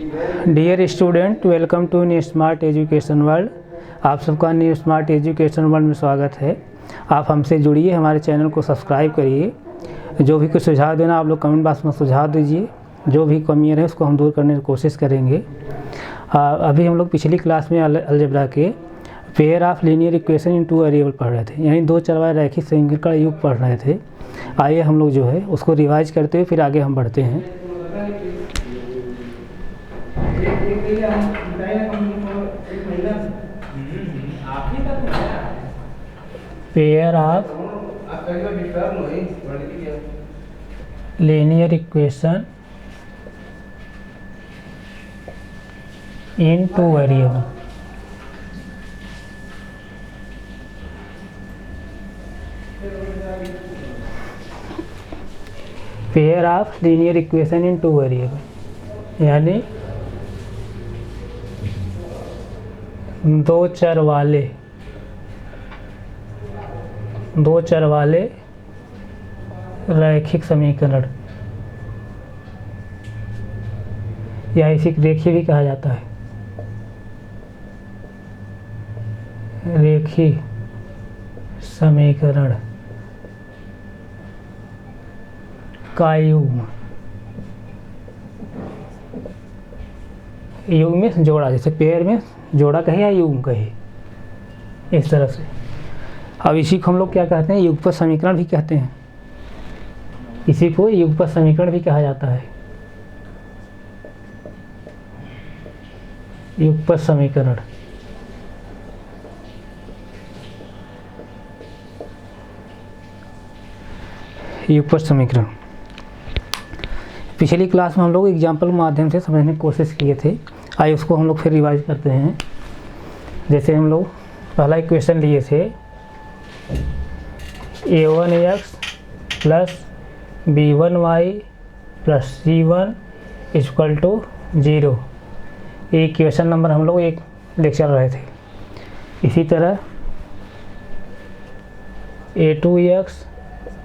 Dear student, welcome to new smart education world. आप सबका new smart education world में स्वागत है। आप हमसे जुड़िए, हमारे चैनल को सब्सक्राइब करिए। जो भी कुछ सुझाव देना आप लोग कमेंट बॉक्स में सुझाव दीजिए। जो भी कमियाँ हैं उसको हम दूर करने की कोशिश करेंगे। अभी हम लोग पिछली क्लास में अलजेब्रा के pair of linear equation in two variable पढ़ रहे थे, यानी दो चरवाए रैखिक समीकरण युग पढ़ रहे थे। आइए हम लोग जो है उसको रिवाइज करते हुए फिर आगे हम बढ़ते हैं। Pair of linear equation in two variable. Pair of linear equation in two variable यानी दो चर वाले रैखिक समीकरण, या इसे रेखीय भी कहा जाता है। रेखीय समीकरण का युग्म में जोड़ा, जैसे पेयर में जोड़ा कहे या युग्म कहे, इस तरह से। अब इसी को हम लोग क्या कहते हैं, युगपत समीकरण भी कहते हैं। इसी को युगपत समीकरण भी कहा जाता है। युगपत समीकरण पिछली क्लास में हम लोग एग्जाम्पल के माध्यम से समझने की कोशिश किए थे। आइए उसको हम लोग फिर रिवाइज करते हैं। जैसे हम लोग पहला इक्वेशन लिए थे, a1x plus b1y plus c1 equal to 0। ये इक्वेशन नंबर हम लोग एक लेक्चर रहे थे। इसी तरह a2x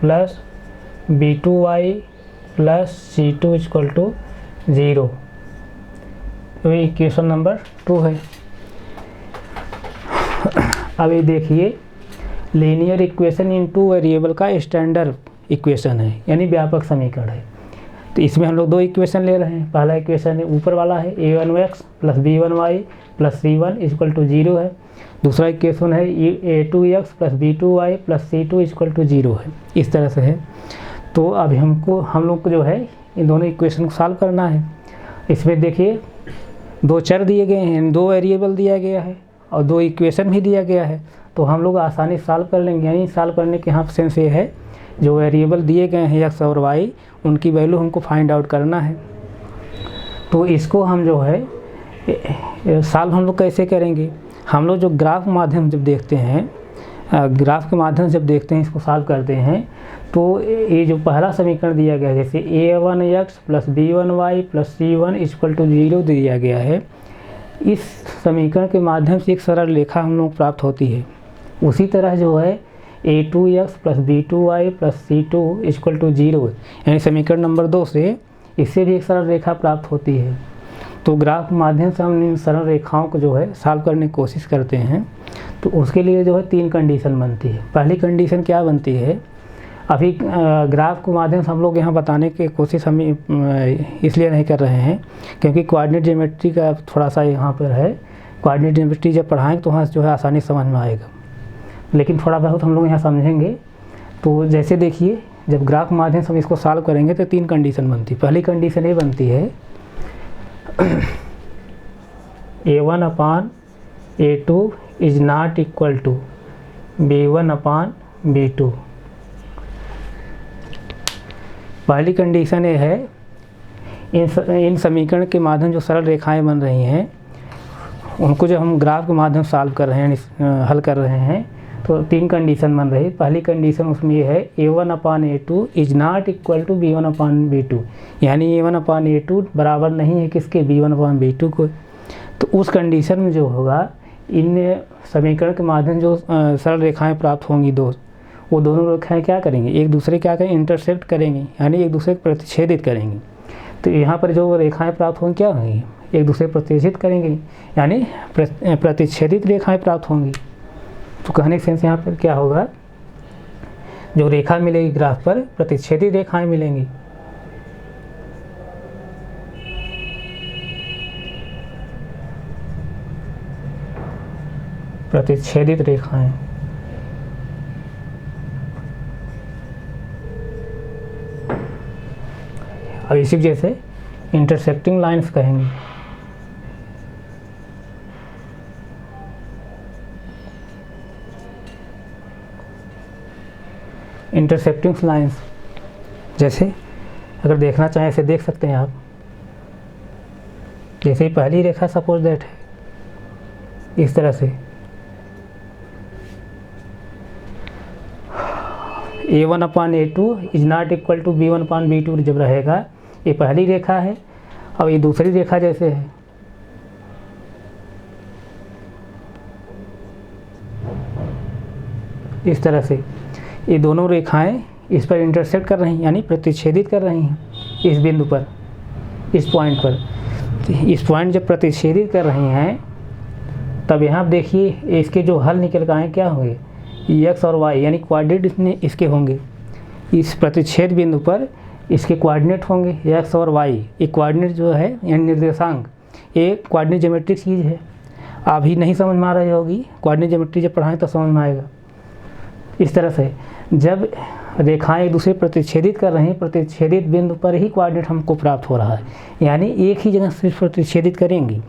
plus b2y plus c2 equal to 0, तो ये इक्वेशन नंबर 2 है। अब ये देखिए, linear equation in two variable का स्टैंडर्ड इक्वेशन है, यानी व्यापक समीकरण है। तो इसमें हम लोग दो इक्वेशन ले रहे हैं। पहला इक्वेशन ऊपर वाला है a1x plus b1y plus c1 equal to 0 है। दूसरा इक्वेशन है a2x plus b2y plus c2 equal to 0 है। इस तरह से है। तो अभी हम लोग को जो है इन दोनों इक्वेशन को सॉल्व करना है। इसमें देखिए दो चर दिए गए हैं, दो वेरिएबल दिया गया है और दो इक्वेशन भी दिया गया है। तो हम लोग आसानी से सॉल्व कर लेंगे। यानी सॉल्व करने के यहाँ सेंस ये है, जो वेरिएबल दिए गए हैं x और y, उनकी वैल्यू हमको फाइंड आउट करना है। तो इसको हम जो है सॉल्व हम लोग कैसे करेंगे, हम लोग जो ग्राफ माध्यम जब देखते हैं, ग्राफ के माध्यम से जब देखते हैं, इसको सॉल्व करते हैं, तो ये जो पहला समीकरण दिया गया है, जैसे a1x plus b1y plus c1 equal to 0 दिया गया है, इस समीकरण के माध्यम से एक सरल रेखा हम लोग प्राप्त होती है। उसी तरह जो है a2x plus b2y plus c2 equal to 0, यानी समीकरण नंबर 2 से इससे भी एक सरल रेखा प्राप्त होती है। तो ग्राफ के माध्यम से हम इन सरल रेखाओं को जो है सॉल्व करने की कोशिश करते हैं। तो उसके लिए जो है 3 कंडीशन बनती है। पहली कंडीशन क्या बनती है, अभी ग्राफ के माध्यम से हम लोग यहाँ बताने की कोशिश हम इसलिए नहीं कर रहे हैं क्योंकि कोऑर्डिनेट ज्योमेट्री का थोड़ा सा यहाँ पर है। कोऑर्डिनेट ज्योमेट्री जब पढ़ाएंगे तो वहाँ जो है आसानी समझ में आएगा, लेकिन थोड़ा बहुत हम लोग यहाँ समझेंगे। तो जैसे देखिए, जब ग्राफ के माध्यम से हम इसको सॉल्व करेंगे तो 3 कंडीशन बनती है। पहली कंडीशन ये बनती है a1 upon a2 is not equal to b1 upon b2। पहली कंडीशन ये है, इन समीकरण के माध्यम जो सरल रेखाएं बन रही हैं, उनको जो हम ग्राफ के माध्यम सॉल्व कर रहे हैं, हल कर रहे हैं, तो 3 कंडीशन बन रही है। पहली कंडीशन उसमें ये है a1 upon a2 is not equal to b1 upon b2, यानी a1 अपान a2 बराबर नहीं है किसके, b1 अपान b2 को। तो उस कंडीशन में जो होगा, इन समीकरण के माध्यम जो सरल रेखाएं प्राप्त होंगी वो दोनों रेखाएं क्या करेंगी, एक दूसरे क्या करेंगे, इंटरसेक्ट करेंगी, यानी एक दूसरे को प्रतिच्छेदित करेंगी। तो यहाँ पर जो रेखाएं प्राप्त होंगी क्या होंगी, एक दूसरे प्रतिच्छेदित करेंगी, यानी प्रतिच्छेदित रेखाएं प्राप्त होंगी। तो कहने के सेंस यहाँ पर क्या होगा, जो रेखा मिलेगी ग्राफ पर प्रतिच्छेदित रेखाएं मिलेंगी। प्रतिच्छेदित रेखाएं, अब इसी जैसे इंटरसेक्टिंग लाइंस कहेंगे। इंटरसेक्टिंग लाइंस जैसे अगर देखना चाहें ऐसे देख सकते हैं आप, जैसे ही पहली रेखा सपोज दैट है इस तरह से A1/A2 is not equal to B1/B2 जब रहेगा, ये पहली रेखा है। अब ये दूसरी रेखा जैसे है, इस तरह से ये दोनों रेखाएं इस पर इंटरसेक्ट कर रही हैं, यानी प्रतिच्छेदित कर रही हैं इस बिंदु पर, इस पॉइंट पर। इस पॉइंट जब प्रतिच्छेदित कर रही हैं तब यहाँ देखिए इसके जो हल निकल कर आए क्या होंगे, x और y यानी कोऑर्डिनेट इसके होंगे। इस प्रतिच्छेद बिंदु पर इसके कोऑर्डिनेट होंगे x और y। ये कोऑर्डिनेट जो है यानी निर्देशांक, ये कोऑर्डिनेट ज्योमेट्रिक चीज़ है। अभी नहीं समझ में आ रही होगी, कोऑर्डिनेट ज्योमेट्री जब पढ़ाएं तो समझ में आएगा। इस तरह से जब रेखाएं एक दूसरे प्रतिच्छेदित कर रही हैं, प्रतिच्छेदित बिंदु पर ही कोऑर्डिनेट हमको प्राप्त हो रहा है, यानी एक ही जगह सिर्फ प्रतिच्छेदित करेंगी,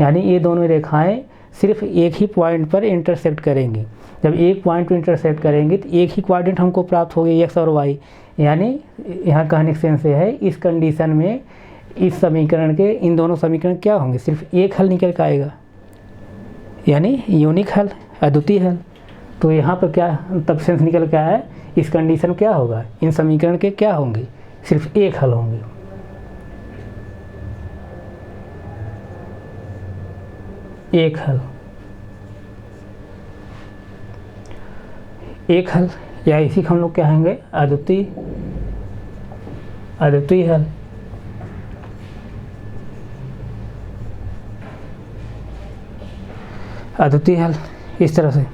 यानी ये दोनों रेखाएं सिर्फ एक ही पॉइंट पर इंटरसेक्ट करेंगी। जब एक पॉइंट पर इंटरसेक्ट करेंगी तो एक ही कोऑर्डिनेट हमको प्राप्त होगी x और y, यानी यहाँ कहने के सेंस है इस कंडीशन में इस समीकरण के इन दोनों समीकरण क्या होंगे, सिर्फ एक हल निकल कर आएगा, यानी यूनिक हल, अद्वितीय हल। तो यहाँ पर क्या तब सेंस निकल के आया, इस कंडीशन क्या होगा, इन समीकरण के क्या होंगे, सिर्फ एक हल होंगे। एक हल, एक हल, या इसी को हम लोग क्या कहेंगे, अद्वितीय, अद्वितीय हल। अद्वितीय हल इस तरह से।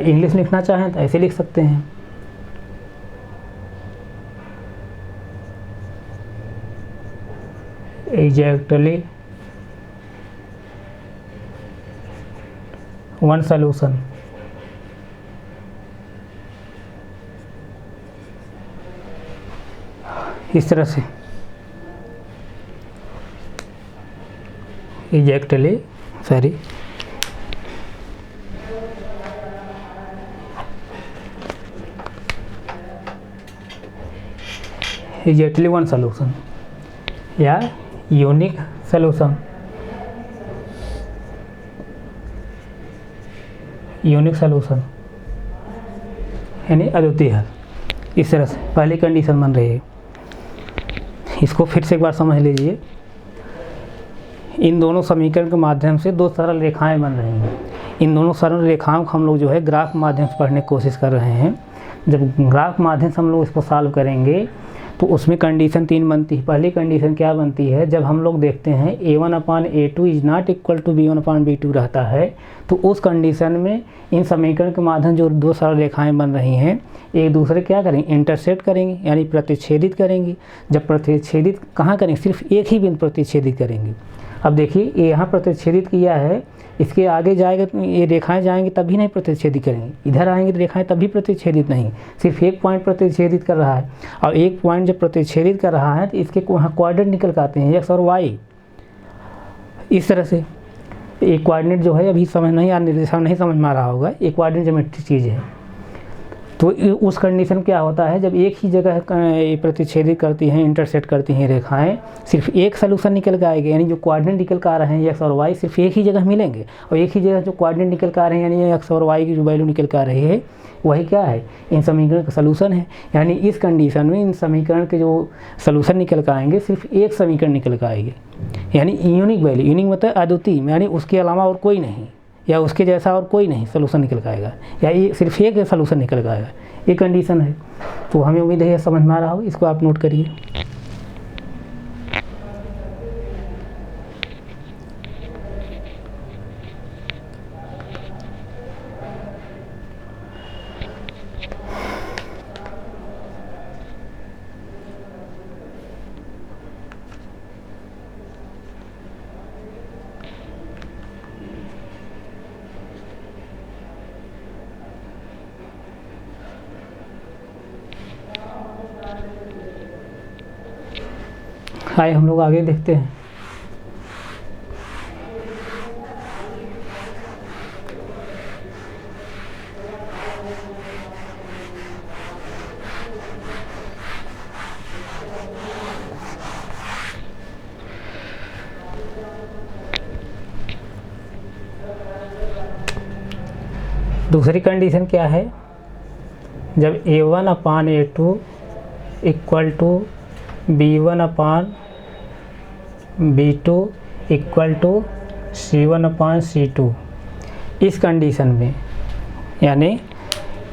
इंग्लिश लिखना चाहें तो ऐसे लिख सकते हैं, एग्जैक्टली वन सॉल्यूशन। इस तरह से एग्जैक्टली एग्जैक्टली वन सॉल्यूशन या यूनिक सॉल्यूशन, यूनिक सॉल्यूशन यानी अद्वितीय हल। इस तरह से पहली कंडीशन बन रही है। इसको फिर से एक बार समझ लीजिए, इन दोनों समीकरण के माध्यम से दो सरल रेखाएं बन रही हैं। इन दोनों सरल रेखाओं को हम लोग जो है ग्राफ माध्यम से पढ़ने की कोशिश कर रहे हैं। जब ग्राफ माध्यम से हम लोग इसको सॉल्व करेंगे तो उसमें कंडीशन 3 बनती है। पहली कंडीशन क्या बनती है, जब हम लोग देखते हैं A1/A2 is not equal to B1/B2 रहता है, तो उस कंडीशन में इन समीकरण के माध्यम जो दो सरल रेखाएं बन रही हैं एक दूसरे क्या करेंगे, इंटरसेक्ट करेंगी, यानी प्रतिच्छेदित करेंगी। जब प्रतिच्छेदित कहाँ करेंगे, सिर्फ एक ही बिंदु प्रतिच्छेदित करेंगी। अब देखिए ये यहाँ प्रतिच्छेदित किया है, इसके आगे जाएगा तो ये रेखाएं जाएंगी तभी नहीं प्रतिच्छेदित करेंगी, इधर आएंगी तो रेखाएं तभी प्रतिच्छेदित नहीं, सिर्फ एक पॉइंट प्रतिच्छेदित कर रहा है। और एक पॉइंट जब प्रतिच्छेदित कर रहा है तो इसके वहाँ कोऑर्डिनेट निकल कर आते हैं x और y। इस तरह से एक कोऑर्डिनेट जो है अभी समझ नहीं, निर्देशांक नहीं समझ में आ रहा होगा, एक कोऑर्डिनेट ज्योमेट्रिक चीज़ है। तो उस कंडीशन क्या होता है, जब एक ही जगह प्रतिच्छेदित करती हैं, इंटरसेक्ट करती हैं रेखाएं, सिर्फ एक सलूशन निकल कर आएगा, यानी जो कोऑर्डिनेट निकल कर आ रहे हैं x और y सिर्फ एक ही जगह मिलेंगे। और एक ही जगह जो कोऑर्डिनेट निकल कर आ रहे हैं यानी x और y की जो वैल्यू निकल कर आ रही है वही क्या है, इन समीकरण का सलूशन है। यानी इस कंडीशन में इन समीकरण के जो सलूशन निकल कर आएंगे सिर्फ एक समीकरण निकल कर आएंगे, यानी यूनिक वैल्यू। यूनिक मतलब अद्वितीय, यानी उसके अलावा और कोई नहीं या उसके जैसा और कोई नहीं सलूशन निकल कर आएगा, या ये सिर्फ एक सलूशन निकल कर आएगा। ये कंडीशन है। तो हमें उम्मीद है ये समझ में आ रहा हो, इसको आप नोट करिए। आइए हम लोग आगे देखते हैं। दूसरी कंडीशन क्या है, जब A1 upon A2 equal to B1 upon B2 equal to C1 upon C2, इस कंडीशन में यानी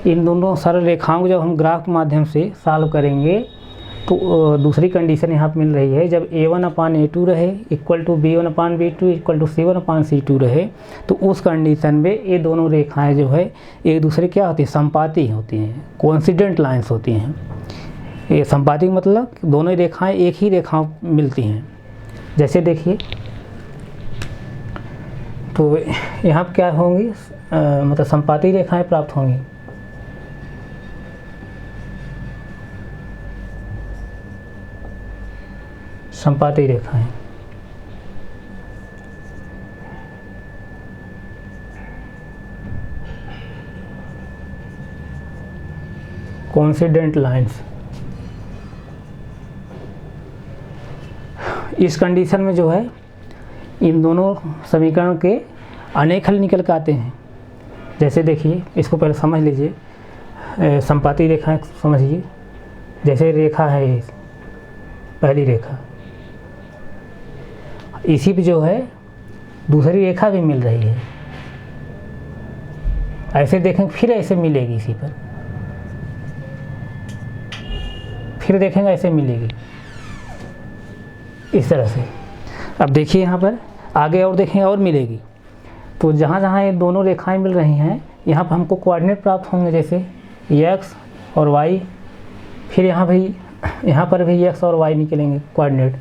इन दोनों सरल रेखाओं को जब हम ग्राफ के माध्यम से सॉल्व करेंगे तो दूसरी कंडीशन यहाँ पर मिल रही है, जब A1 अपान A2 रहे equal to B1 upon B2 equal to C1 upon C2 रहे, तो उस कंडीशन में ये दोनों रेखाएं जो है एक दूसरे क्या होती है, संपाती होती हैं, कोइंसिडेंट लाइंस होती हैं। ये संपाती मतलब दोनों रेखाएं एक ही रेखा मिलती हैं। जैसे देखिए तो यहाँ पर क्या होंगी, मतलब संपाती रेखाएं प्राप्त होंगी। संपाती रेखाएं कोइंसिडेंट लाइंस। इस कंडीशन में जो है इन दोनों समीकरण के अनेक हल निकल के आते हैं। जैसे देखिए, इसको पहले समझ लीजिए, संपाती रेखाएं समझिए। जैसे रेखा है पहली रेखा, इसी पे जो है दूसरी रेखा भी मिल रही है, ऐसे देखेंगे फिर ऐसे मिलेगी, इसी पर फिर देखेंगे ऐसे मिलेगी, इस तरह से। अब देखिए यहाँ पर आगे और देखेंगे और मिलेगी। तो जहाँ जहाँ ये दोनों रेखाएं मिल रही हैं यहाँ पर हमको कोऑर्डिनेट प्राप्त होंगे, जैसे x और y। फिर यहाँ पर भी x और y निकलेंगे कोऑर्डिनेट,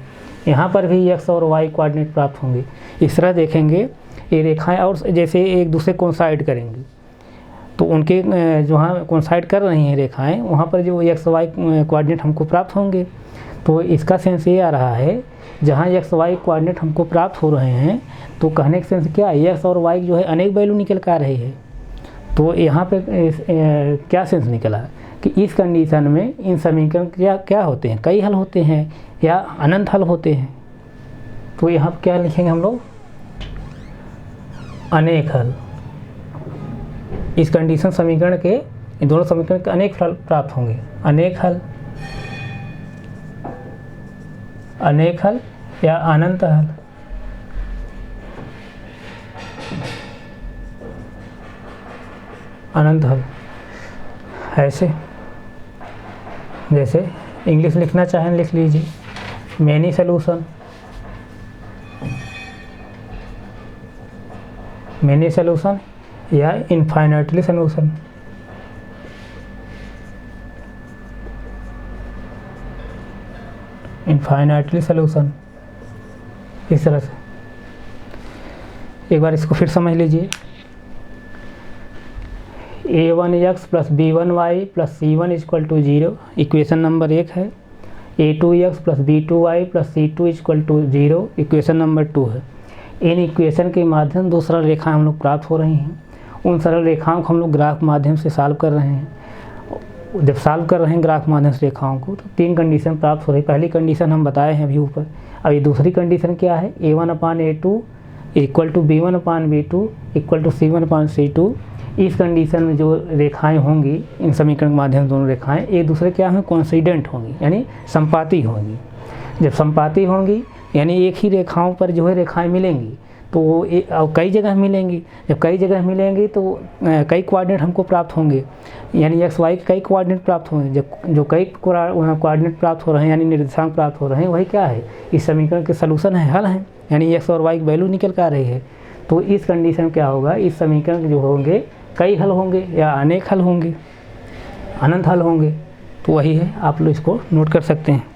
यहाँ पर भी x और y कोऑर्डिनेट प्राप्त होंगे। इस तरह देखेंगे ये रेखाएं और जैसे एक दूसरे कोइंसाइड करेंगी तो उनके जहाँ कोइंसाइड कर रही हैं रेखाएं वहाँ पर जो x y कोऑर्डिनेट हमको प्राप्त होंगे। तो इसका सेंस ये आ रहा है, जहाँ x y कोऑर्डिनेट हमको प्राप्त हो रहे हैं तो कहने का सेंस क्या है, x और y जो है अनेक वैल्यू निकल कर आ रही है। तो यहाँ पे क्या सेंस निकला कि इस कंडीशन में इन समीकरण क्या होते हैं, कई हल होते हैं या अनंत हल होते हैं। तो यहाँ क्या लिखेंगे हम लोग, अनेक हल। इस कंडीशन समीकरण के इन दोनों समीकरण के अनेक हल प्राप्त होंगे। अनेक हल या अनंत हल। अनंत हल ऐसे, जैसे इंग्लिश लिखना चाहें लिख लीजिए, मैनी सॉल्यूशन, मैनी सॉल्यूशन या इनफाइनाइटली सॉल्यूशन। इनफाइनाइटली सॉल्यूशन, इस तरह से। एक बार इसको फिर समझ लीजिए, a1x plus b1y plus c1 equal to 0 equation number 1 है। a2x plus b2y plus c2 equal to 0 equation number 2 है। इन इक्वेशन के माध्यम दो सरल रेखाएं हम लोग प्राप्त हो रही हैं। उन सरल रेखाओं को हम लोग ग्राफ माध्यम से सॉल्व कर रहे हैं। जब सॉल्व कर रहे हैं ग्राफ माध्यम से रेखाओं को तो तीन कंडीशन प्राप्त हो रही। पहली कंडीशन हम बताए हैं अभी ऊपर। अब ये दूसरी कंडीशन क्या है, a1 upon a2 equal to b1 upon b2 equal to c1 upon c2। इस कंडीशन में जो रेखाएं होंगी, इन समीकरण के माध्यम से दोनों रेखाएं एक दूसरे क्या होंगी, कोइंसिडेंट होंगी, यानी संपाती होंगी। जब संपाती होंगी यानी एक ही रेखाओं पर जो है रेखाएं मिलेंगी तो वो कई जगह मिलेंगी। जब कई जगह मिलेंगी तो कई कोऑर्डिनेट हमको प्राप्त होंगे, यानी एक्स वाई के कई कोऑर्डिनेट प्राप्त होंगे। जब जो कई कोऑर्डिनेट प्राप्त हो रहे हैं यानी निर्देशांक प्राप्त हो रहे हैं, वही क्या है, इस समीकरण के सलूशन है, हल है, यानी एक्स और वाई की वैल्यू निकल कर आ रही है। तो इस कंडीशन में क्या होगा, इस समीकरण जो होंगे कई हल होंगे या अनेक हल होंगे, अनंत हल होंगे। तो वही है, आप लोग इसको नोट कर सकते हैं।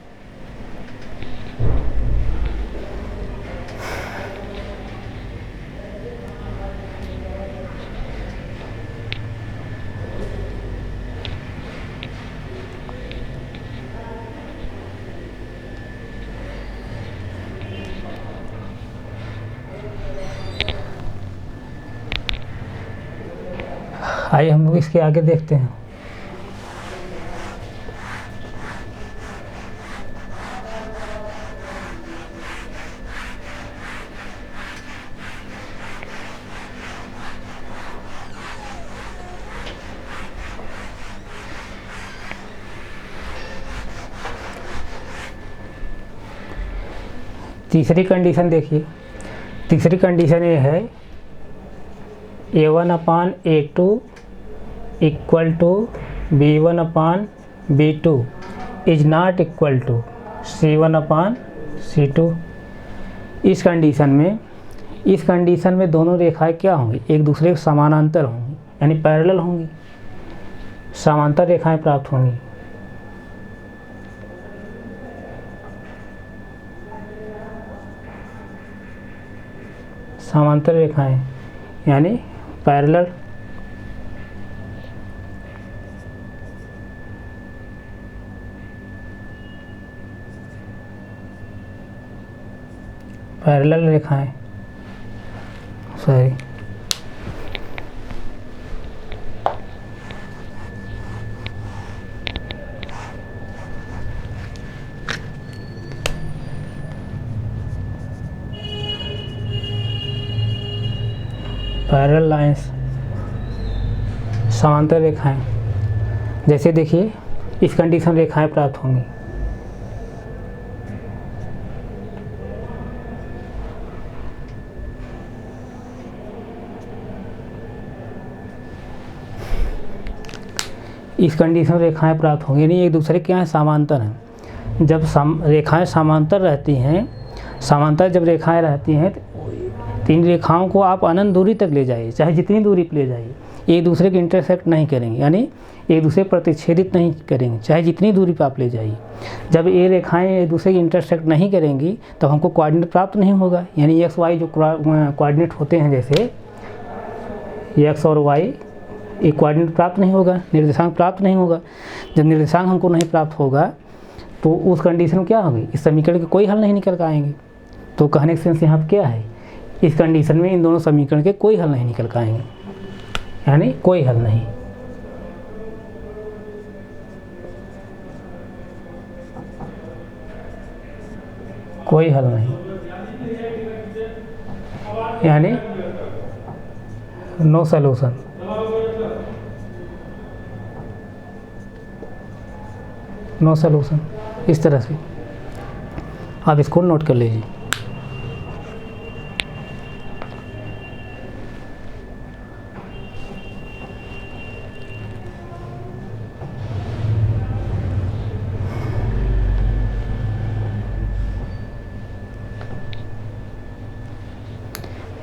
आइए हम लोग इसके आगे देखते हैं। तीसरी कंडीशन देखिए। तीसरी कंडीशन ये है A1/A2 equal to B1/B2 is not equal to C1/C2। इस कंडीशन में दोनों रेखाएं क्या होंगी, एक दूसरे के समानांतर होंगी, यानी पैरेलल होंगी, समांतर रेखाएं प्राप्त होंगी। समांतर रेखाएं यानी पैरेलल। पैरेलल रेखाएं, सॉरी, पैरेलल लाइंस, समांतर रेखाएं। जैसे देखिए इस कंडीशन रेखाएं प्राप्त होंगी, इस कंडीशन रेखाएं प्राप्त होंगी, यानी एक दूसरे के यहाँ समांतर हैं। जब रेखाएं समांतर रहती हैं, समांतर जब रेखाएं रहती हैं तो इन रेखाओं को आप अनंत दूरी तक ले जाइए, चाहे जितनी दूरी पर ले जाइए, एक दूसरे के इंटरसेक्ट नहीं करेंगे, यानी एक दूसरे प्रतिच्छेदित नहीं करेंगे, चाहे जितनी दूरी पर आप ले जाइए। जब ये रेखाएं एक दूसरे की इंटरसेक्ट नहीं करेंगी तो हमको कोऑर्डिनेट प्राप्त नहीं होगा, यानी एक्स वाई जो कोऑर्डिनेट होते हैं, जैसे एक्स और वाई, एक कोऑर्डिनेट प्राप्त नहीं होगा, निर्देशांक प्राप्त नहीं होगा। जब निर्देशांक हमको नहीं प्राप्त होगा तो उस कंडीशन में क्या होगी, इस समीकरण के कोई हल नहीं निकल आएंगे। तो कहने का सेंस यहाँ पर क्या है, इस कंडीशन में इन दोनों समीकरण के कोई हल नहीं निकल आएंगे, यानी कोई हल नहीं। कोई हल नहीं, यानी नो सॉल्यूशन। नो सॉल्यूशन, इस तरह से आप इसको नोट कर लीजिए।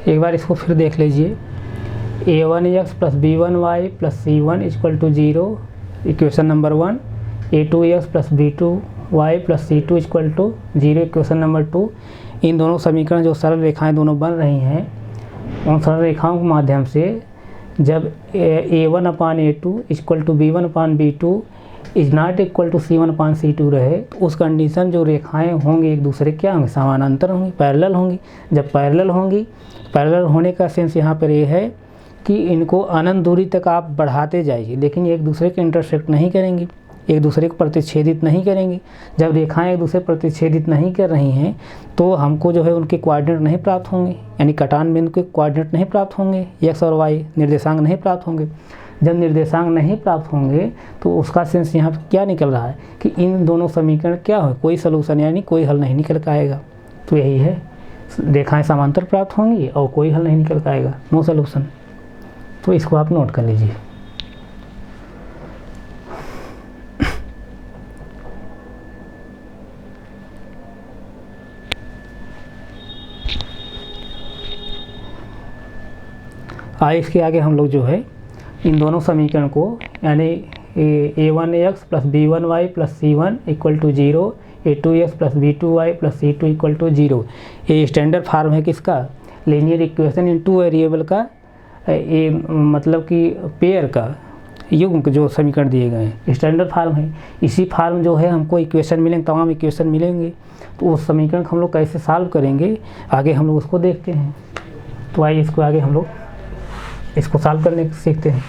एक बार इसको फिर देख लीजिए। A1x + B1y + C1 = 0, equation number 1। A2x + B2y + C2 = 0, equation number 2। इन दोनों समीकरण जो सरल रेखाएं दोनों बन रही हैं, उन सरल रेखाओं के माध्यम से जब A1/A2 = B1/B2 is not equal to C1/C2 रहे, तो उस कंडीशन जो रेखाएं होंगी एक दूसरे क्या होंगी, समानांतर होंगी, पैरेलल होंगी। जब पैरेलल होंगी, पैरेलल होने का सेंस यहाँ पर ये है कि इनको अनंत दूरी तक आप बढ़ाते जाइए, लेकिन एक दूसरे के इंटरसेक्ट नहीं करेंगी, एक दूसरे को प्रतिच्छेदित नहीं करेंगी। जब रेखाएं एक दूसरे प्रतिच्छेदित नहीं कर रही हैं तो हमको जो है उनके कोऑर्डिनेट नहीं प्राप्त होंगे, यानी कटान बिंदु के कोऑर्डिनेट नहीं प्राप्त होंगे, एक्स और वाई निर्देशांक नहीं प्राप्त होंगे। जब निर्देशांक नहीं प्राप्त होंगे तो उसका सेंस यहाँ पर क्या निकल रहा है कि इन दोनों समीकरण क्या हो, कोई सलूशन यानी कोई हल नहीं निकल पाएगा। तो यही है रेखाएं समांतर प्राप्त होंगी और कोई हल नहीं निकल पाएगा, नो सॉल्यूशन। तो इसको आप नोट कर लीजिए। इसके आगे हम लोग जो है इन दोनों समीकरण को, यानी a1x plus b1y plus c1 equal to 0, a2x plus b2y plus c2 equal to 0, ये स्टैंडर्ड फार्म है किसका, linear equation in two variable का, ये मतलब कि पेयर का युग्म जो समीकरण दिए गए हैं, स्टैंडर्ड फार्म है। इसी फार्म जो है हमको इक्वेशन मिलेंगे, तमाम इक्वेशन मिलेंगे, तो उस समीकरण को हम लोग कैसे सॉल्व करेंगे आगे हम लोग उसको देखते हैं। तो आइए इसको आगे हम लोग इसको सॉल्व करने सीखते हैं।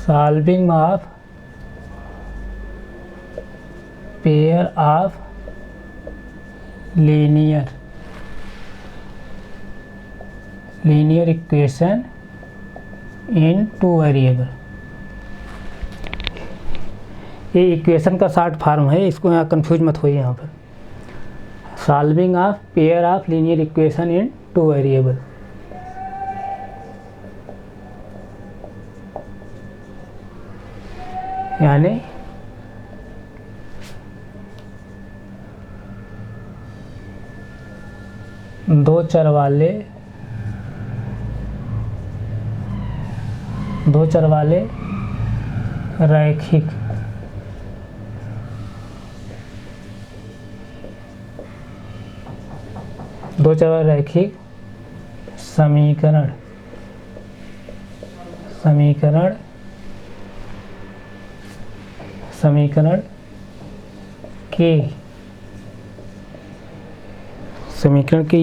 Solving of pair of linear equation in two variable। ये इक्वेशन का शॉर्ट फॉर्म है, इसको यहाँ कंफ्यूज मत होइए। यहाँ पर solving of pair of linear equation in two variable, यानी दो चर वाले रैखिक रैखिक समीकरण के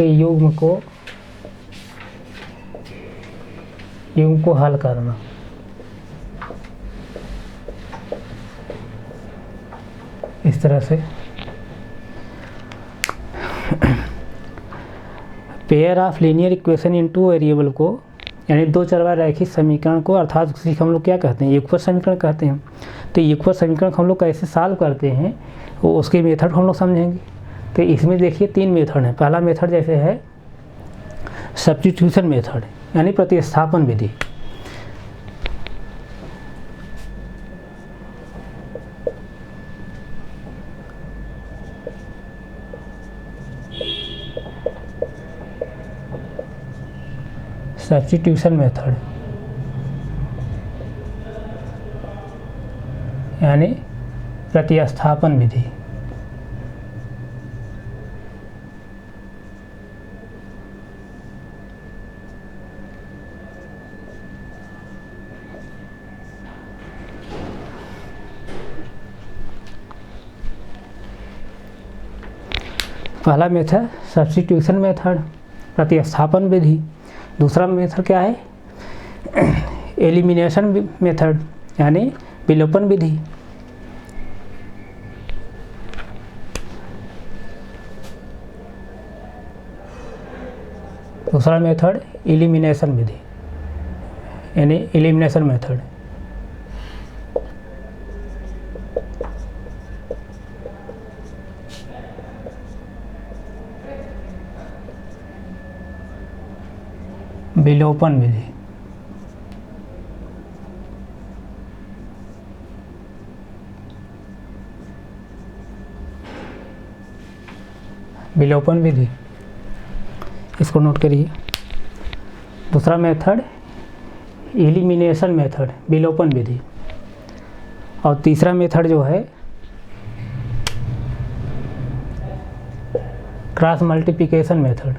युग्म को हल करना। इस तरह से pair of linear equation in two variable को, यानी दो चरवार रैखिक समीकरण को, अर्थात उसी हम लोग क्या कहते हैं, युगपत समीकरण कहते हैं। तो युगपत समीकरण को हम लोग कैसे सॉल्व करते हैं वो उसके मेथड हम लोग समझेंगे। तो इसमें देखिए तीन मेथड हैं। पहला मेथड जैसे है सब्स्टिट्यूशन मेथड, यानी प्रतिस्थापन विधि। सब्स्टिट्यूशन मेथड यानी प्रतिस्थापन विधि। पहला मेथड सब्स्टिट्यूशन मेथड, प्रतिस्थापन विधि। दूसरा मेथड क्या है, एलिमिनेशन मेथड यानी विलोपन विधि। दूसरा मेथड एलिमिनेशन विधि यानी एलिमिनेशन मेथड। विलोपन विधि। विलोपन विधि, इसको नोट करिए। दूसरा मेथड एलिमिनेशन मेथड, विलोपन विधि। और तीसरा मेथड जो है cross multiplication method.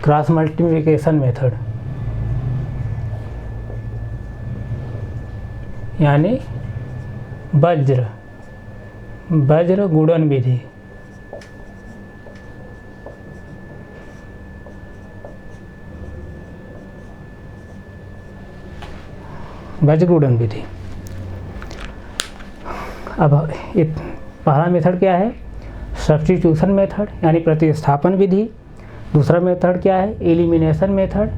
Cross multiplication method यानी वज्र गुणन विधि। वज्र गुणन विधि। अब पहला मेथड क्या है? सब्स्टिट्यूशन मेथड यानी प्रतिस्थापन विधि। दूसरा मेथड क्या है? एलिमिनेशन मेथड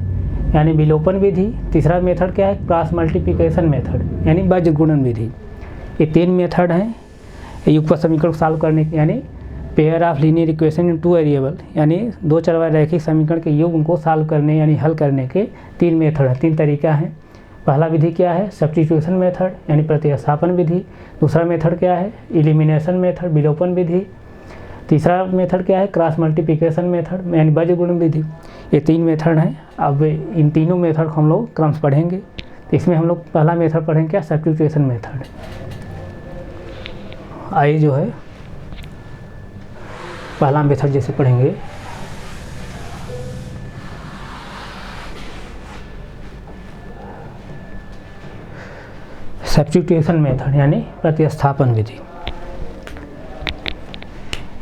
यानी विलोपन विधि। तीसरा मेथड क्या है? क्रॉस मल्टीप्लिकेशन मेथड यानी वज्र गुणन विधि। ये 3 मेथड हैं युगपत समीकरण को सॉल्व करने के, यानी pair of linear equation in 2 variable यानी 2 चरवार रैखिक समीकरण के युग्म को सॉल्व करने यानी हल करने के 3 मेथड हैं, 3 तरीका हैं। पहला विधि क्या है? सब्स्टिट्यूशन मेथड यानी प्रतिस्थापन विधि। दूसरा मेथड क्या है? एलिमिनेशन मेथड विलोपन विधि। तीसरा मेथड क्या है? क्रॉस मल्टीप्लिकेशन मेथड यानी वज्र गुणन विधि। ये 3 मेथड हैं। अब इन तीनों मेथड को हम लोग क्रम से पढ़ेंगे। तो इसमें हम लोग पहला मेथड पढ़ेंगे क्या? Substitution method. आइए जो है पहला मेथड जैसे पढ़ेंगे, सब्स्टिट्यूशन मेथड यानी प्रतिस्थापन विधि।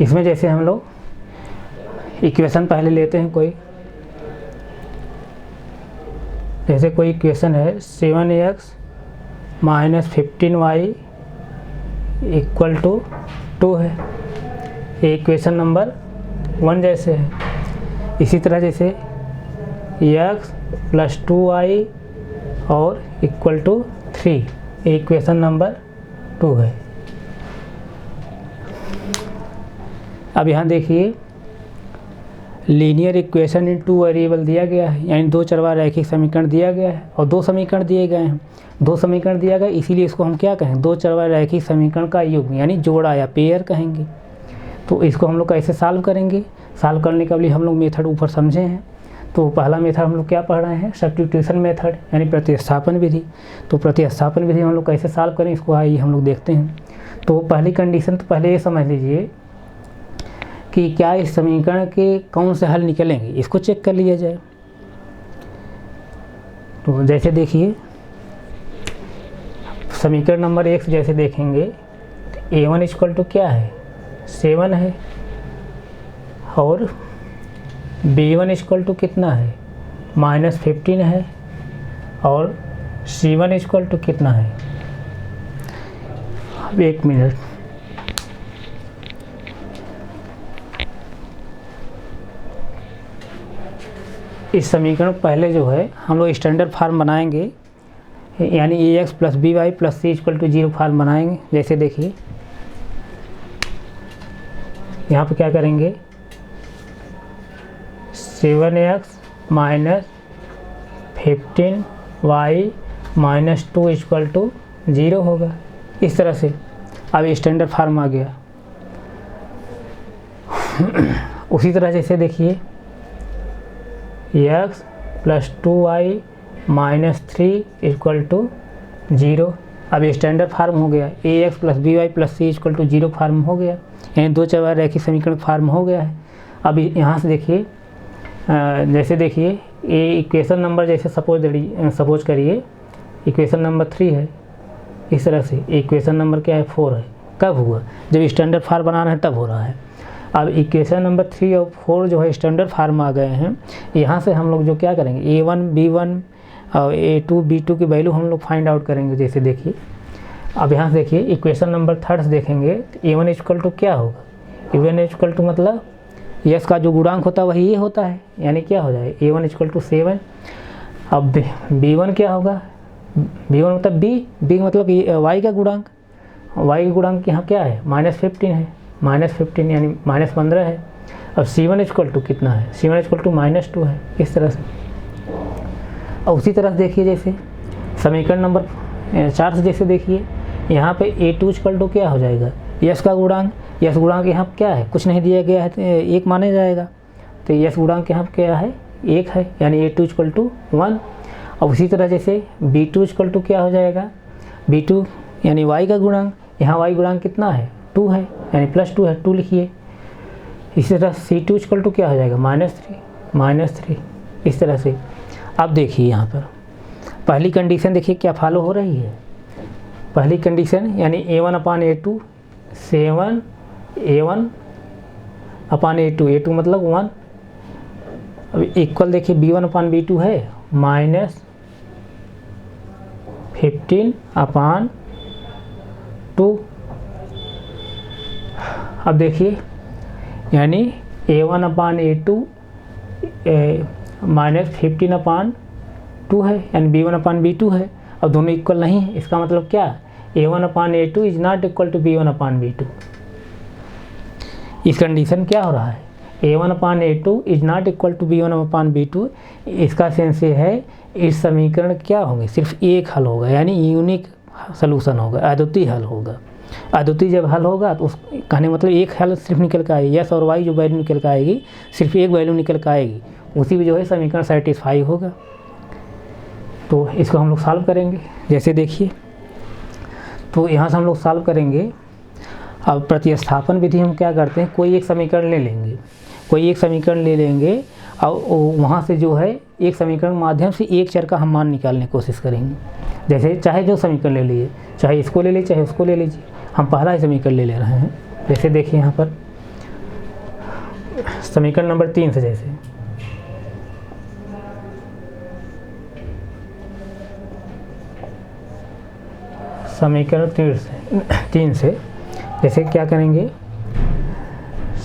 इसमें जैसे हम लोग इक्वेशन पहले लेते हैं कोई, जैसे कोई इक्वेशन है 7x - 15y = 2 है। ये इक्वेशन नंबर 1 जैसे है। इसी तरह जैसे x + 2y और = 3, ये इक्वेशन नंबर 2 है। अब यहाँ देखिए लीनियर इक्वेशन इन 2 वेरिएबल दिया गया है, यानी 2 चरवार रैखिक समीकरण दिया गया है और 2 समीकरण दिए गए हैं। 2 समीकरण दिया गया, इसीलिए इसको हम क्या कहें? 2 चरवार रैखिक समीकरण का युग्म यानी जोड़ा या पेयर कहेंगे। तो इसको हम लोग कैसे सॉल्व करेंगे? सॉल्व करने के लिए हम लोग मेथड ऊपर समझे हैं। तो पहला मेथड हम लोग क्या पढ़ रहे हैं? सब्स्टिट्यूशन मेथड यानी प्रतिस्थापन विधि। तो प्रतिस्थापन विधि हम लोग कैसे सॉल्व करें इसको आइए हम लोग देखते हैं। तो पहली कंडीशन तो पहले ये समझ लीजिए कि क्या इस समीकरण के कौन से हल निकलेंगे, इसको चेक कर लिया जाए। तो जैसे देखिए समीकरण नंबर 1 से जैसे देखेंगे तो a1 = क्या है? 7 है और b1 = कितना है? -15 है और c1 = कितना है? अब 1 मिनट, इस समीकरण पहले जो है हम लोग स्टैंडर्ड फार्म बनाएंगे यानी ax + by + c = 0 फार्म बनाएंगे। जैसे देखिए यहाँ पे क्या करेंगे? 7x - 15y - 2 = 0 होगा। इस तरह से अब स्टैंडर्ड फार्म आ गया। उसी तरह जैसे देखिए x + 2y - 3 = 0। अब स्टैंडर्ड फार्म हो गया। ax + by + c = 0 फार्म हो गया, यानी 2 चरवार रैखिक समीकरण फार्म हो गया है। अब यहाँ से देखिए जैसे देखिए ये इक्वेशन नंबर जैसे सपोज करिए इक्वेशन नंबर 3 है। इस तरह से इक्वेशन नंबर क्या है? 4 है। कब हुआ? जब स्टैंडर्ड फार्म बना रहे हैं तब हो रहा है। अब इक्वेशन नंबर 3 और 4 जो है स्टैंडर्ड फार्म आ गए हैं। यहाँ से हम लोग जो क्या करेंगे? a1 b1 और a2 b2 की वैल्यू हम लोग फाइंड आउट करेंगे। जैसे देखिए अब यहाँ से देखिए इक्वेशन नंबर 3 से देखेंगे तो a1 = क्या होगा? a1 = मतलब यस का जो गुणांक होता है वही ये होता है, यानी क्या हो जाए? a1 = 7। अब b1 क्या होगा? b1 मतलब b मतलब y का गुणांक। y का गुणांक यहाँ क्या है? -15 है। -15 यानी -15 है। अब c1 = कितना है? c1 = -2 है। इस तरह से और उसी तरह से देखिए जैसे समीकरण नंबर 4 से जैसे देखिए यहाँ पे a2 = क्या हो जाएगा? यस का गुणांक। यस गुणांक यहाँ क्या है? कुछ नहीं दिया गया है तो 1 माना जाएगा। तो यस गुणांक यहाँ क्या है? 1 है, यानी a2 = 1। और उसी तरह जैसे b2 = क्या हो जाएगा? b2 यानी y का गुणांक। यहाँ y गुणांक कितना है? 2 है, यानी +2 है, 2 लिखिए। इसी तरह c2 = क्या हो जाएगा? -3। -3 इस तरह से। अब देखिए यहाँ पर पहली कंडीशन देखिए क्या फॉलो हो रही है। पहली कंडीशन यानी A1/A2 7 A1/A2 A2 मतलब 1। अब इक्वल देखिए B1/B2 है -15/2। अब देखिए यानी A1/A2 -15/2 है यानी B1/B2 है। अब दोनों इक्वल नहीं है, इसका मतलब क्या, A1/A2 is not equal to B1/B2। इस कंडीशन क्या हो रहा है, A1/A2 is not equal to B1/B2। इसका सेंस ये है इस समीकरण क्या होंगे, सिर्फ एक हल होगा यानी यूनिक सलूशन होगा, अद्वितीय हल होगा। अद्वितीय जब हल होगा तो उस कहने मतलब एक हल सिर्फ निकल कर आएगी, यस और वाई जो वैल्यू निकल कर आएगी सिर्फ एक वैल्यू निकल कर आएगी, उसी में जो है समीकरण सेटिस्फाई होगा। तो इसको हम लोग सॉल्व करेंगे। जैसे देखिए तो यहाँ से हम लोग सॉल्व करेंगे। अब प्रतिस्थापन विधि हम क्या करते हैं, कोई एक समीकरण ले लेंगे, कोई एक समीकरण ले लेंगे और वहाँ से जो है एक समीकरण के माध्यम से एक चर का हम मान निकालने की कोशिश करेंगे। जैसे चाहे जो समीकरण ले लीजिए, चाहे इसको ले लीजिए चाहे उसको ले लीजिए, हम पहला ही समीकरण ले रहे हैं। जैसे देखिए यहाँ पर समीकरण नंबर 3 से, जैसे समीकरण 3 से जैसे क्या करेंगे,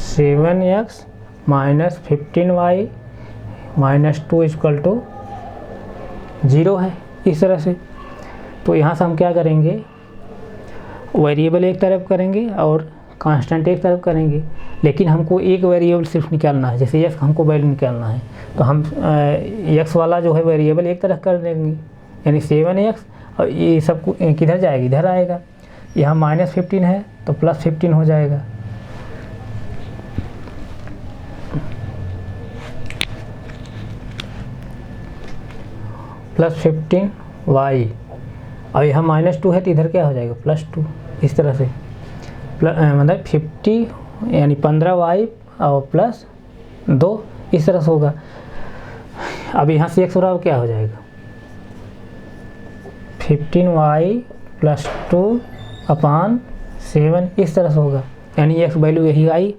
7x - 15y - 2 = 0 है इस तरह से। तो यहाँ से हम क्या करेंगे, वेरिएबल एक तरफ करेंगे और कांस्टेंट एक तरफ करेंगे, लेकिन हमको एक वेरिएबल सिर्फ निकालना है। जैसे x हमको वैल्यू निकालना है तो हम x वाला जो है वेरिएबल एक तरफ कर देंगे यानी 7x, और ये सब किधर जाएगा, इधर आएगा। यहाँ -15 है तो +15 हो जाएगा। +15y, और यहाँ -2 है तो इधर क्या हो जाएगा +2 इस तरह से। मतलब 50 यानी 15y और +2 इस तरह से होगा। अब यहाँ से x और क्या हो जाएगा, 15y + 2/7 इस तरह से होगा यानी x वैल्यू यही आई।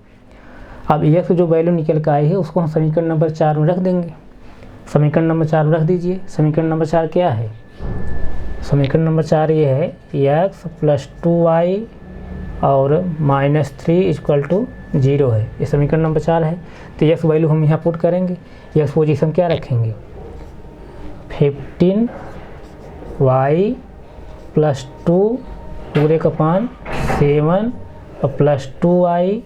अब x जो वैल्यू निकल कर आई है उसको हम समीकरण नंबर 4 में रख देंगे। समीकरण नंबर 4 में रख दीजिए। समीकरण नंबर 4 क्या है, समीकरण नंबर 4 ये है x + 2y और -3 = 0 है, ये समीकरण नंबर 4 है। तो x वैल्यू हम यहाँ पुट करेंगे, x पोजीशन क्या रखेंगे, 15y + 2 पूरे का 7 और +2y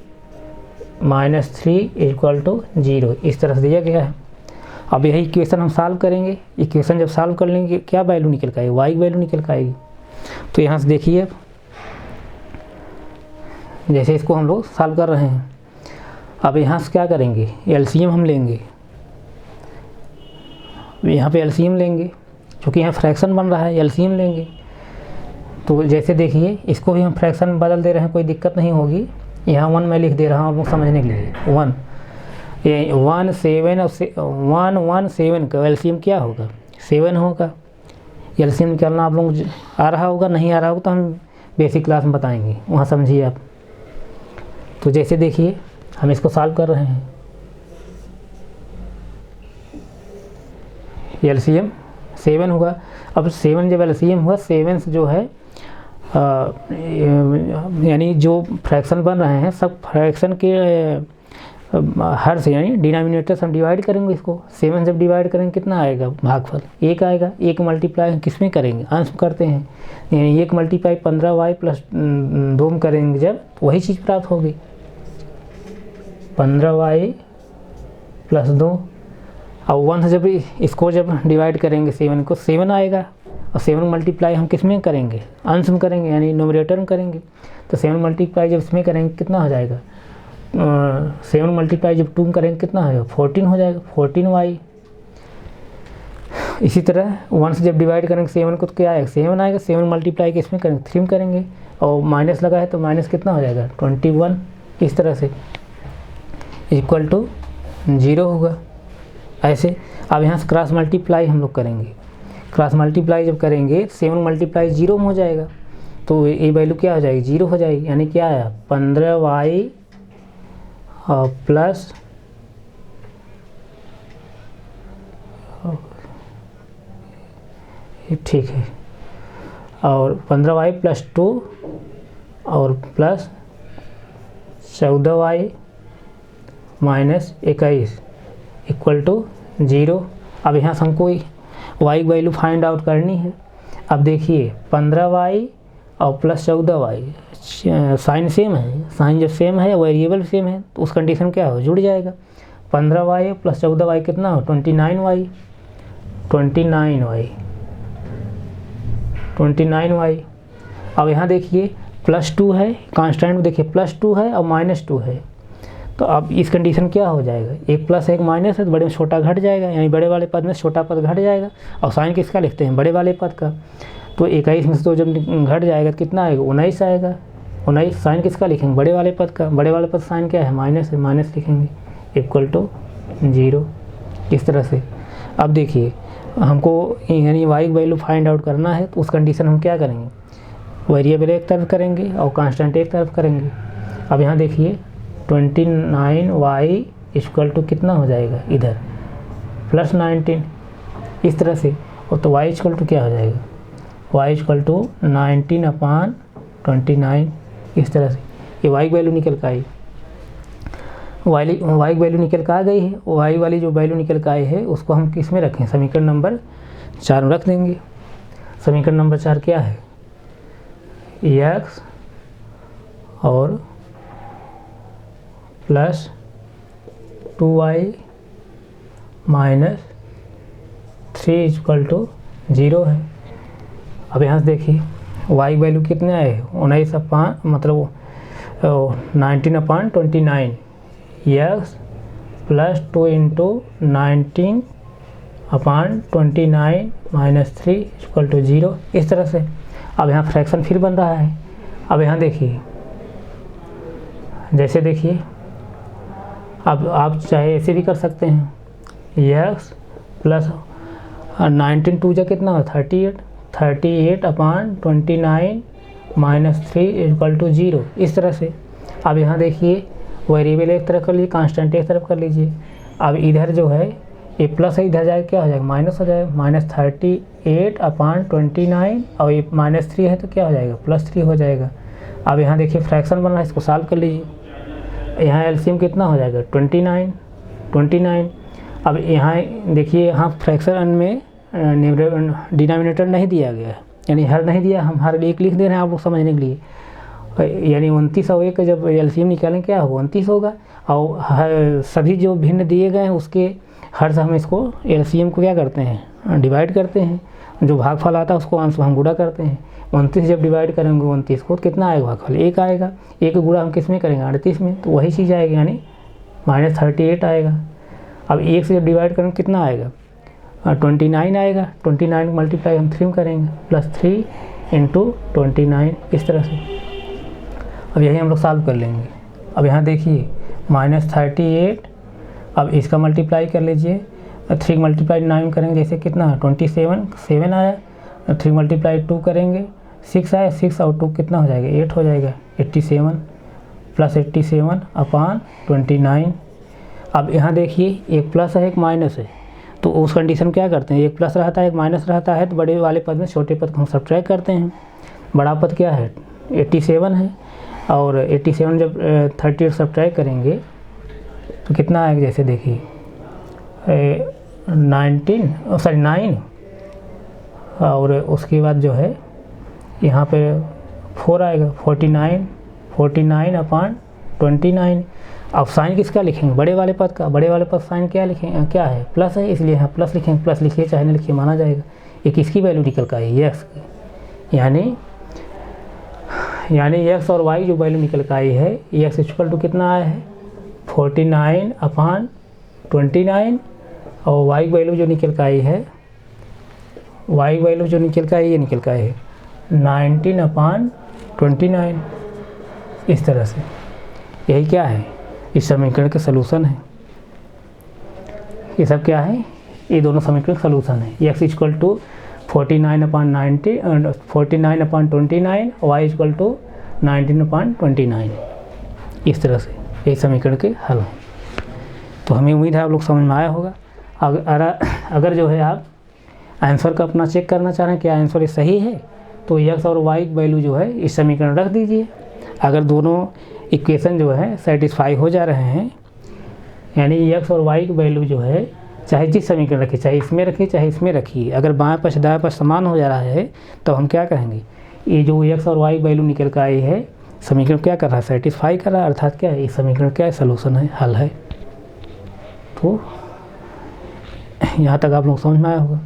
-3 = 0 इस तरह से दिया गया है। अब यही इक्वेशन हम सॉल्व करेंगे। इक्वेशन जब सॉल्व कर लेंगे क्या वैल्यू निकल कर आएगी, y वैल्यू निकल कर आएगी। तो यहाँ से देखिए जैसे इसको हम लोग सॉल्व कर रहे हैं। अब यहाँ से क्या करेंगे, एलसीएम हम लेंगे। यहाँ पे एलसीएम लेंगे क्योंकि यहाँ फ्रैक्शन बन रहा है, एलसीएम लेंगे। तो जैसे देखिए इसको भी हम फ्रैक्शन में बदल दे रहे हैं, कोई दिक्कत नहीं होगी। यहाँ 1 मैं लिख दे रहा हूँ आप लोग समझने के लिए। 1 7 और 1 7 का एलसीएम क्या होगा, 7 होगा। एलसीएम निकालना आप लोग आ रहा होगा, नहीं आ रहा होगा तो हम बेसिक क्लास में बताएंगे, वहाँ समझिए आप। तो जैसे देखिए हम इसको सॉल्व कर रहे हैं। एलसीएम 7 होगा। अब 7 जब एलसीएम हुआ, 7 से जो है यानी जो फ्रैक्शन बन रहे हैं सब फ्रैक्शन के हर से यानी डिनोमिनेटर से हम डिवाइड करेंगे इसको। 7 जब डिवाइड करेंगे कितना आएगा, भागफल 1 आएगा। 1 मल्टीप्लाई किस में करेंगे, अंश में करते हैं, यानी 1 मल्टीप्लाई 15y + 2 में करेंगे जब वही चीज़ प्राप्त होगी, 15y + 2। और 1 से जब इसको जब डिवाइड करेंगे 7 को, 7 आएगा। और 7 मल्टीप्लाई हम किस में करेंगे, अंश में करेंगे यानी न्यूमरेटर में करेंगे। तो 7 मल्टीप्लाई जब इसमें करेंगे कितना हो जाएगा, 7 मल्टीप्लाई जब 2 में करेंगे कितना हो जाएगा, 14 हो जाएगा, 14y। इसी तरह 1 से जब डिवाइड करेंगे 7 को तो क्या आएगा, 7 आएगा। 7 मल्टीप्लाई किस में करेंगे, 3 में करेंगे। और माइनस लगा है तो माइनस कितना हो जाएगा, 21 इस तरह से = 0 होगा। ऐसे। अब यहाँ से क्रॉस मल्टीप्लाई हम लोग करेंगे, क्रॉस मल्टीप्लाई जब करेंगे 7 मल्टीप्लाई 0 में हो जाएगा, तो ये वैल्यू क्या हो जाएगी, 0 हो जाएगी। यानी क्या आया 15y प्लस ठीक है, और 15y प्लस 2 और plus 14y minus 21 equal to 0। अब यहाँ से हमको y की वैल्यू फाइंड आउट करनी है। अब देखिए 15y और प्लस 14y, साइन सेम है, साइन जब सेम है वेरिएबल सेम है तो उस कंडीशन क्या हो, जुड़ जाएगा। 15y प्लस 14y कितना हो, 29y, 29y। अब यहाँ देखिए प्लस 2 है, कांस्टेंट देखिए प्लस 2 है और माइनस 2 है, तो अब इस कंडीशन क्या हो जाएगा, एक प्लस एक माइनस है तो बड़े में छोटा घट जाएगा, यानी बड़े वाले पद में छोटा पद घट जाएगा। और साइन किसका लिखते हैं, बड़े वाले पद का। तो 21 में से तो जब घट जाएगा तो कितना आएगा, 19 आएगा। 19 साइन किसका लिखेंगे, बड़े वाले पद का। बड़े वाले पद साइन क्या है, माइनस है, माइनस लिखेंगे इक्वल टू 0। इस तरह से अब देखिए हमको यानी y की वैल्यू फाइंड आउट करना है, तो उस कंडीशन हम क्या करेंगे, वेरिएबल एक तरफ करेंगे और कांस्टेंट एक तरफ करेंगे। अब यहाँ देखिए 29y इक्वल टू कितना हो जाएगा, इधर प्लस 19, इस तरह से। और तो y इक्वल टू क्या हो जाएगा, y इक्वल टू 19/29, इस तरह से। ये y की वैल्यू निकल कर आई, y की वैल्यू निकल कर आ गई है। y वाली जो वैल्यू निकल कर आई है उसको हम किस में रखें, समीकरण नंबर 4 में रख देंगे। समीकरण नंबर 4 क्या है, x और plus 2y minus 3 equal to 0 है। अब यहाँ से देखिए y की वैल्यू कितने आए, 19 मतलब 19/29, x plus 2 into 19/29 minus 3 equal to 0, इस तरह से। अब यहाँ फ्रैक्शन फिर बन रहा है। अब यहाँ देखिए, जैसे देखिए अब आप चाहे ऐसे भी कर सकते हैं, x प्लस 19 2 जा कितना हो 38/29 माइनस 3 इक्वल टू 0, इस तरह से। अब यहाँ देखिए वेरिएबल एक तरफ कर लीजिए, कांस्टेंट एक तरफ कर लीजिए। अब इधर जो है ये प्लस है, इधर जाएगा क्या हो जाएगा, माइनस हो जाएगा, माइनस 38/29 और ये माइनस 3 है तो क्या हो जाएगा, प्लस 3 हो जाएगा। अब यहाँ देखिए फ्रैक्शन बन रहा है, इसको सॉल्व कर लीजिए। यहाँ एलसीएम कितना हो जाएगा, 29। अब यहाँ देखिए, यहाँ फ्रैक्शन में डिनोमिनेटर नहीं दिया गया है, यानी हर नहीं दिया, हम हर एक लिख दे रहे हैं आप लोग समझने के लिए। यानी 29 और 1 का जब एलसीएम निकालें क्या होगा, 29 होगा। और सभी जो भिन्न दिए गए हैं उसके हर से हम इसको एलसीएम को क्या करते हैं, डिवाइड करते हैं। जो भागफल आता है उसको अंश हम गुणा करते हैं। 29 जब डिवाइड करेंगे 29 को तो कितना आएगा भागफल, 1 आएगा। 1 का गुणा हम किस में करेंगे, 38 में, तो वही चीज़ आएगी, यानी माइनस 38 आएगा। अब 1 से जब डिवाइड करेंगे कितना आएगा, 29 आएगा। 29 मल्टीप्लाई हम 3 में करेंगे, प्लस 3 इंटू 29, इस तरह से। अब यही हम लोग सॉल्व कर लेंगे। अब यहाँ देखिए माइनस 38, अब इसका मल्टीप्लाई कर लीजिए, 3 मल्टीप्लाई 9 करेंगे जैसे कितना 27, 7 आया। 3 मल्टीप्लाई 2 करेंगे 6 आया, 6 और 2 कितना हो जाएगा, 8 हो जाएगा, 87 प्लस 87/29। अब यहाँ देखिए एक प्लस है एक माइनस है, तो उस कंडीशन क्या करते हैं, एक प्लस रहता है एक माइनस रहता है, तो बड़े वाले पद में छोटे पद को हम सब्ट्रैक्ट करते हैं। बड़ा पद क्या है, 87 है, और 87 जब 38 सब्ट्रैक्ट करेंगे तो कितना आएगा, जैसे देखिए 9 और उसके बाद जो है यहाँ पे 4 आएगा, 49/29। अब साइन किसका लिखेंगे, बड़े वाले पद का। बड़े वाले पद साइन क्या लिखेंगे, क्या है, प्लस है, इसलिए यहाँ प्लस लिखेंगे। प्लस लिखिए चाहे नहीं लिखिए माना जाएगा। ये किसकी वैल्यू निकल कर आई, एक्स की, यानी एक्स और वाई जो वैल्यू निकल कर आई है, एक्स इक्वल टू कितना आया है 49/29, और वाई वैल्यू जो निकल कर आई है, वाई वैल्यू जो निकल कर आई, ये निकल कर आई है 19/29। इस तरह से यही क्या है, इस समीकरण के सलूशन है। ये सब क्या है, ये दोनों समीकरण सोल्यूशन है। x equal to 49/90 and 49/29, y equal to 19/29। इस तरह से ये समीकरण के हल हैं। तो हमें उम्मीद है आप लोग समझ में आया होगा। अगर जो है आप आंसर का अपना चेक करना चाह रहे हैं कि आंसर सही है, तो x और y की वैल्यू जो है इस समीकरण रख दीजिए। अगर दोनों इक्वेशन जो है सेटिस्फाई हो जा रहे हैं, यानी x और y की वैल्यू जो है चाहे जिस समीकरण रखिए, चाहे इसमें रखिए चाहे इसमें रखिए, अगर बाएं पक्ष दाएं पक्ष समान हो जा रहा है तो हम क्या कहेंगे, ये जो x और y वैल्यू निकल कर आई है समीकरण क्या कर रहा है, सेटिस्फाई कर रहा है, अर्थात क्या है, इस समीकरण क्या है, सलूशन है, हल है। तो यहाँ तक आप लोग समझ में आया होगा।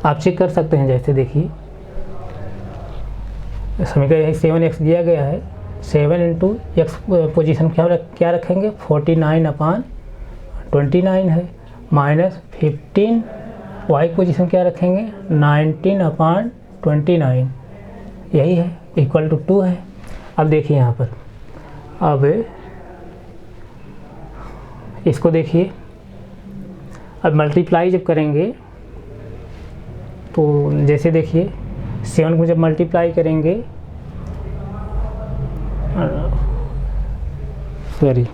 आप चेक कर सकते हैं, जैसे देखिए समीकरण 7x दिया गया है, 7 इंटू एक्स पोजिशन क्या रखेंगे, 49/29 है, माइनस 15 y पोजीशन क्या रखेंगे, 19/29, यही है, इक्वल टू 2 है। अब देखिए यहाँ पर, अब इसको देखिए, अब मल्टीप्लाई जब करेंगे तो जैसे देखिए 7 को जब मल्टीप्लाई करेंगे, सॉरी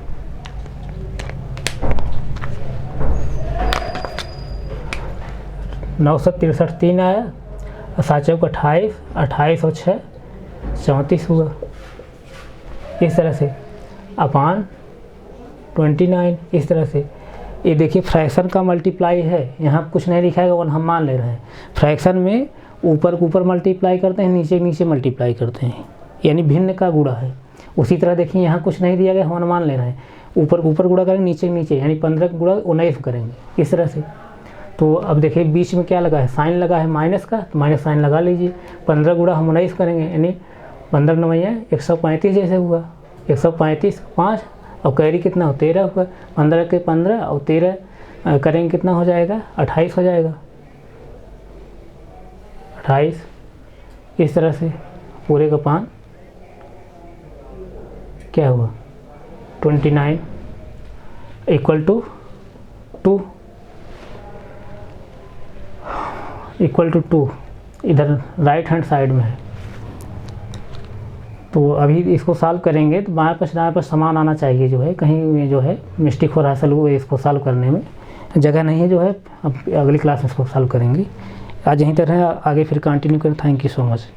963 3 आया, 7 चौक 28, 28 और 6 34 हुआ। इस तरह से अपान 29, इस तरह से। ये देखिए फ्रैक्शन का मल्टीप्लाई है, यहाँ कुछ नहीं लिखा है, वन हम मान ले रहे हैं। फ्रैक्शन में ऊपर ऊपर मल्टीप्लाई करते हैं, नीचे नीचे मल्टीप्लाई करते हैं, यानी भिन्न का गुणा है। उसी तरह देखिए यहाँ कुछ नहीं दिया गया, हम मान ले रहे हैं, ऊपर ऊपर गुणा करेंगे, नीचे नीचे, यानी 15 गुणा 19 करेंगे, इस तरह से। तो अब देखिए बीच में क्या लगा है, साइन लगा है माइनस का, तो माइनस साइन लगा लीजिए। 15 गुणा हम 19 करेंगे, यानी 15 9 135 जैसे हुआ, 135 5 और कैरी कितना हो, 13 हुआ। 15 के 15 और 13 करेंगे कितना हो जाएगा, 28 हो जाएगा, 28। इस तरह से पूरे का 5 क्या हुआ, 29 इक्वल टू 2, इक्वल टू 2 इधर राइट हैंड साइड में है। तो अभी इसको सॉल्व करेंगे तो बाएं पक्ष दाएं पक्ष समान आना चाहिए, जो है कहीं जो है मिस्टेक हो रहा है इसको सॉल्व करने में, जगह नहीं है जो है। अब अगली क्लास में इसको सॉल्व करेंगे। आज यहीं तक है, आगे फिर कंटिन्यू करें। Thank you so much.